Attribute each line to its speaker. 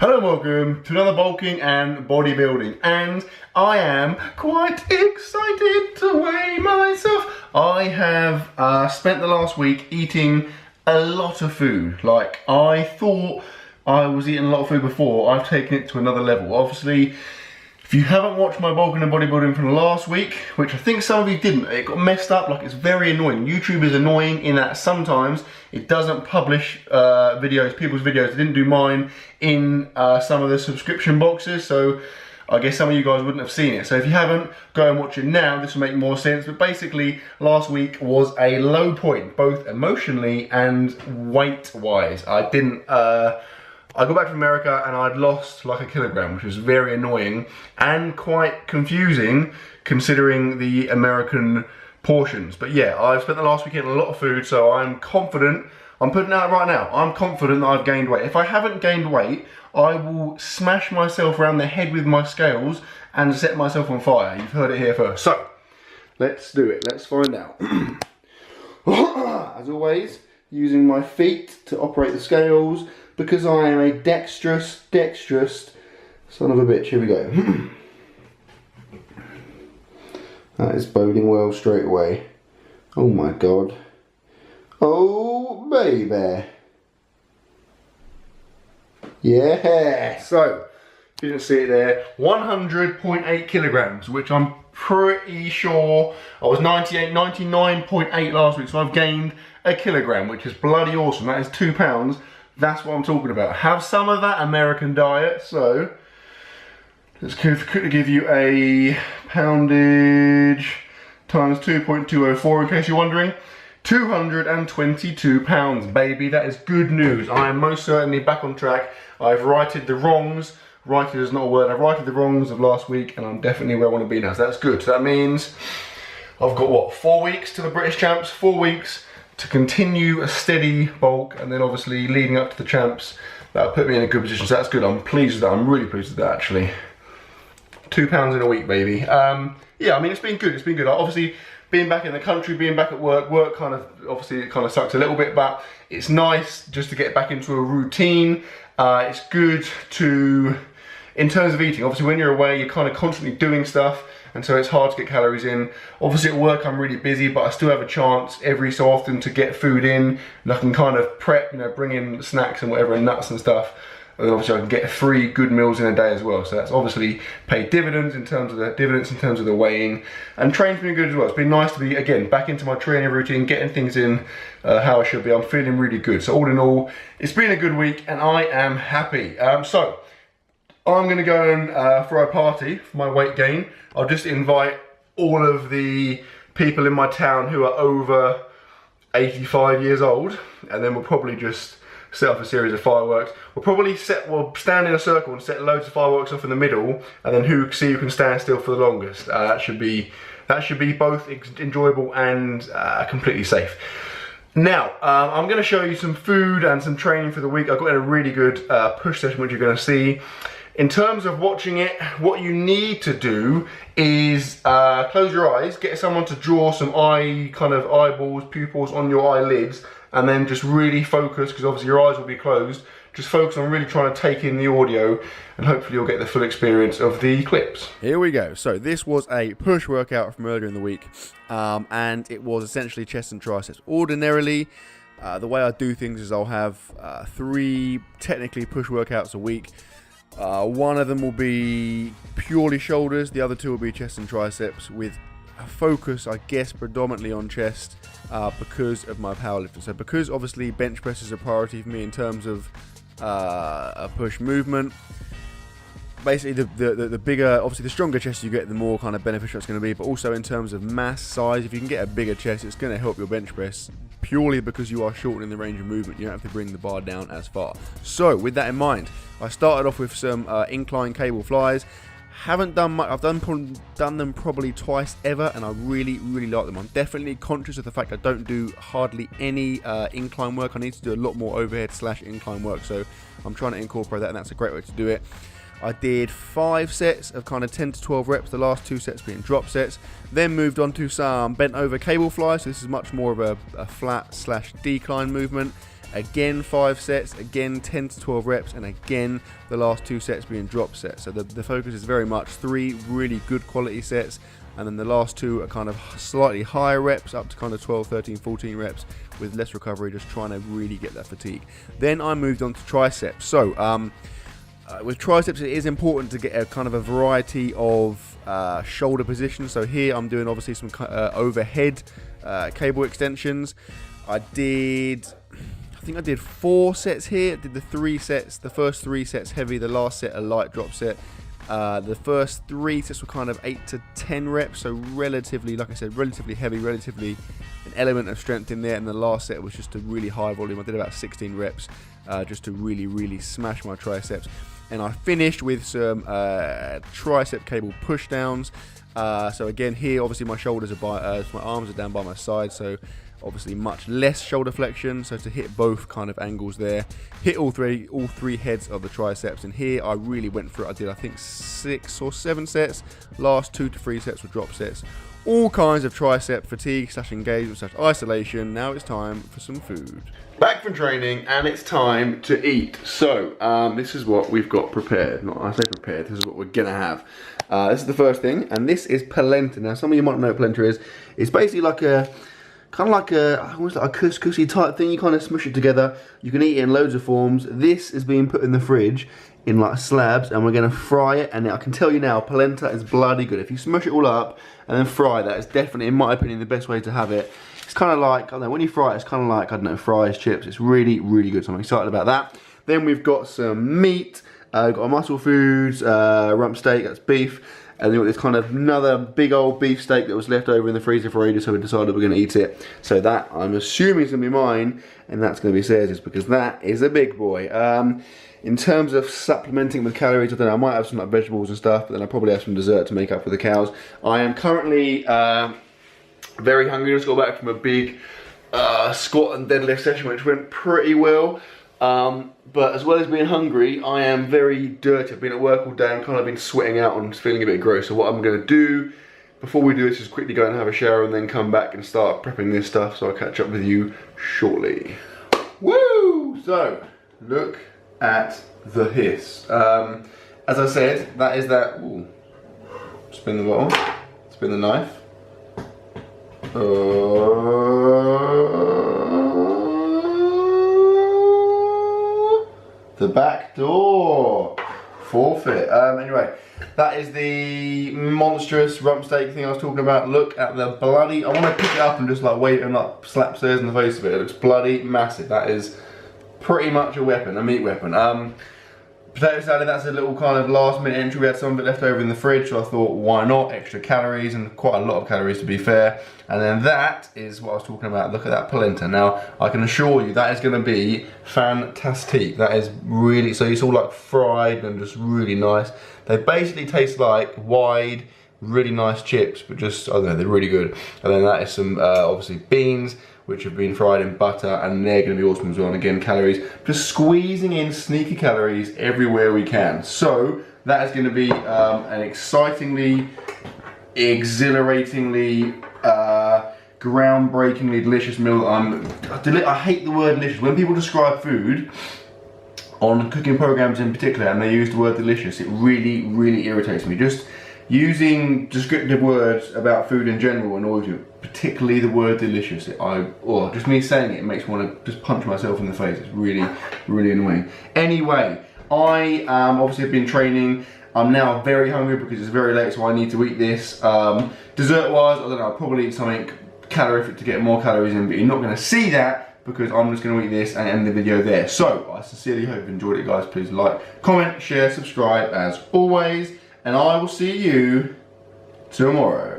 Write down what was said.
Speaker 1: Hello and welcome to another bulking and bodybuilding, and I am quite excited to weigh myself. I have spent the last week eating a lot of food. Like, I thought I was eating a lot of food before. I've taken it to another level. Obviously, if you haven't watched my bulking and bodybuilding from last week, which I think some of you didn't, it got messed up. Like, it's very annoying. YouTube is annoying in that sometimes it doesn't publish people's videos. It didn't do mine in some of the subscription boxes, so I guess some of you guys wouldn't have seen it. So if you haven't, go and watch it now. This will make more sense. But basically, last week was a low point, both emotionally and weight-wise. I got back from America and I'd lost like a kilogram, which was very annoying and quite confusing considering the American portions. But yeah, I've spent the last week eating a lot of food, so I'm confident. I'm putting it out right now. I'm confident that I've gained weight. If I haven't gained weight, I will smash myself around the head with my scales and set myself on fire. You've heard it here first. So, let's do it. Let's find out. As always, using my feet to operate the scales, because I am a dexterous son of a bitch. Here we go. That is boding well straight away. Oh my god. Oh baby. Yeah. So, if you didn't see it there, 100.8 kilograms, which I'm pretty sure I was 99.8 last week, so I've gained a kilogram, which is bloody awesome. That is 2 pounds. That's what I'm talking about. Have some of that American diet. So let's quickly give you a poundage times 2.204 in case you're wondering. 222 pounds, baby. That is good news. I am most certainly back on track. I've righted the wrongs. Righted is not a word. I've righted the wrongs of last week, and I'm definitely where I want to be now. So that's good. So that means I've got what, 4 weeks to the British champs, 4 weeks to continue a steady bulk, and then obviously leading up to the champs, that'll put me in a good position. So that's good. I'm pleased with that. I'm really pleased with that, actually. 2 pounds in a week, baby. Yeah, I mean, it's been good. It's been good. Obviously, being back in the country, being back at work kind of, obviously it kind of sucks a little bit, but it's nice just to get back into a routine. It's good to, in terms of eating, obviously when you're away, you're kind of constantly doing stuff, and so it's hard to get calories in. Obviously at work I'm really busy, but I still have a chance every so often to get food in, and I can kind of prep, you know, bring in snacks and whatever, and nuts and stuff. And then obviously I can get 3 good meals in a day as well. So that's obviously paid dividends in terms of the weighing. And training's been good as well. It's been nice to be, again, back into my training routine, getting things in how I should be. I'm feeling really good. So all in all, it's been a good week and I am happy. So I'm gonna go and throw a party for my weight gain. I'll just invite all of the people in my town who are over 85 years old, and then we'll probably just set off a series of fireworks. We'll stand in a circle and set loads of fireworks off in the middle, and then see who can stand still for the longest. That should be both enjoyable and completely safe. Now, I'm going to show you some food and some training for the week. I've got a really good push session, which you're going to see. In terms of watching it, what you need to do is close your eyes, get someone to draw some eyeballs, pupils on your eyelids, and then just really focus, because obviously your eyes will be closed. Just focus on really trying to take in the audio, and hopefully you'll get the full experience of the clips.
Speaker 2: Here we go. So this was a push workout from earlier in the week, and it was essentially chest and triceps. Ordinarily, the way I do things is I'll have 3 technically push workouts a week. One of them will be purely shoulders, the other 2 will be chest and triceps, with a focus, I guess, predominantly on chest because of my powerlifting. So because obviously bench press is a priority for me in terms of a push movement, basically the bigger, obviously the stronger chest you get, the more kind of beneficial it's going to be, but also in terms of mass size, if you can get a bigger chest, it's going to help your bench press purely because you are shortening the range of movement. You don't have to bring the bar down as far. So with that in mind, I started off with some incline cable flies. Haven't done much. I've done them probably twice ever, and I really like them. I'm definitely conscious of the fact I don't do hardly any incline work. I need to do a lot more overhead / incline work, so I'm trying to incorporate that, and that's a great way to do it. I did 5 sets of kind of 10 to 12 reps, the last 2 sets being drop sets. Then moved on to some bent over cable flies. So this is much more of a flat / decline movement. Again 5 sets, again 10 to 12 reps, and again the last 2 sets being drop sets. So the focus is very much 3 really good quality sets, and then the last 2 are kind of slightly higher reps, up to kind of 12, 13, 14 reps with less recovery, just trying to really get that fatigue. Then I moved on to triceps. So with triceps, it is important to get a kind of a variety of shoulder positions. So here I'm doing obviously some overhead cable extensions. I think I did 4 sets here. I did the 3 sets, the first 3 sets heavy, the last set a light drop set. The first 3 sets were kind of 8 to 10 reps, so relatively, like I said, relatively heavy, relatively an element of strength in there, and the last set was just a really high volume. I did about 16 reps just to really smash my triceps. And I finished with some tricep cable push downs. So again, here obviously my shoulders are my arms are down by my side, so obviously much less shoulder flexion. So to hit both kind of angles there, hit all three heads of the triceps. And here I really went for it. I did, I think, 6 or 7 sets. Last 2 to 3 sets were drop sets. All kinds of tricep fatigue / engagement / isolation. Now it's time for some food.
Speaker 1: Back from training, and it's time to eat. So this is what we've got prepared. Not I say prepared, this is what we're gonna have. This is the first thing, and this is polenta. Now some of you might know what polenta is. It's basically like a almost like a couscousy type thing. You kind of smush it together. You can eat it in loads of forms. This is being put in the fridge in like slabs, and we're gonna fry it. And I can tell you now, polenta is bloody good. If you smush it all up and then fry that, it's definitely, in my opinion, the best way to have it. It's kind of like, I don't know, when you fry it, it's kind of like, I don't know, fries, chips. It's really good, so I'm excited about that. Then we've got some meat. We've got our muscle foods, rump steak, that's beef. And then we've got this kind of another big old beef steak that was left over in the freezer for ages, so we decided we're going to eat it. So that, I'm assuming, is going to be mine, and that's going to be Sarah's, because that is a big boy. In terms of supplementing with calories, I don't know, I might have some like vegetables and stuff, but then I'll probably have some dessert to make up for the cows. I am currently very hungry. I just got back from a big squat and deadlift session, which went pretty well. But as well as being hungry, I am very dirty. I've been at work all day and kind of been sweating out and feeling a bit gross. So what I'm going to do before we do this is quickly go and have a shower and then come back and start prepping this stuff. So I'll catch up with you shortly. Woo! So look at the hiss. As I said, that is that. Ooh. Spin the bottle. Spin the knife. The back door. Forfeit. Anyway, that is the monstrous rump steak thing I was talking about. Look at the bloody, I want to pick it up and just like wait and like slap Stairs in the face of it. It looks bloody massive. That is pretty much a weapon, a meat weapon. Potato salad, that's a little kind of last minute entry. We had some of it left over in the fridge, so I thought, why not? Extra calories, and quite a lot of calories to be fair. And then that is what I was talking about. Look at that polenta. Now, I can assure you that is going to be fantastic. That is really, so it's all like fried and just really nice. They basically taste like wide, really nice chips, but just, I don't know, they're really good. And then that is some, obviously, beans, which have been fried in butter, and they're going to be awesome as well. And again, calories, just squeezing in sneaky calories everywhere we can. So that is going to be an excitingly, exhilaratingly, groundbreakingly delicious meal. I hate the word delicious. When people describe food on cooking programs in particular, and they use the word delicious, it really irritates me. Just using descriptive words about food in general annoys you, particularly the word delicious. Just me saying it makes me want to just punch myself in the face. It's really annoying. Anyway, I obviously have been training. I'm now very hungry because it's very late, so I need to eat this. Dessert wise, I don't know, I'll probably eat something calorific to get more calories in, but you're not going to see that because I'm just going to eat this and end the video there. So, I sincerely hope you enjoyed it, guys. Please like, comment, share, subscribe as always. And I will see you tomorrow.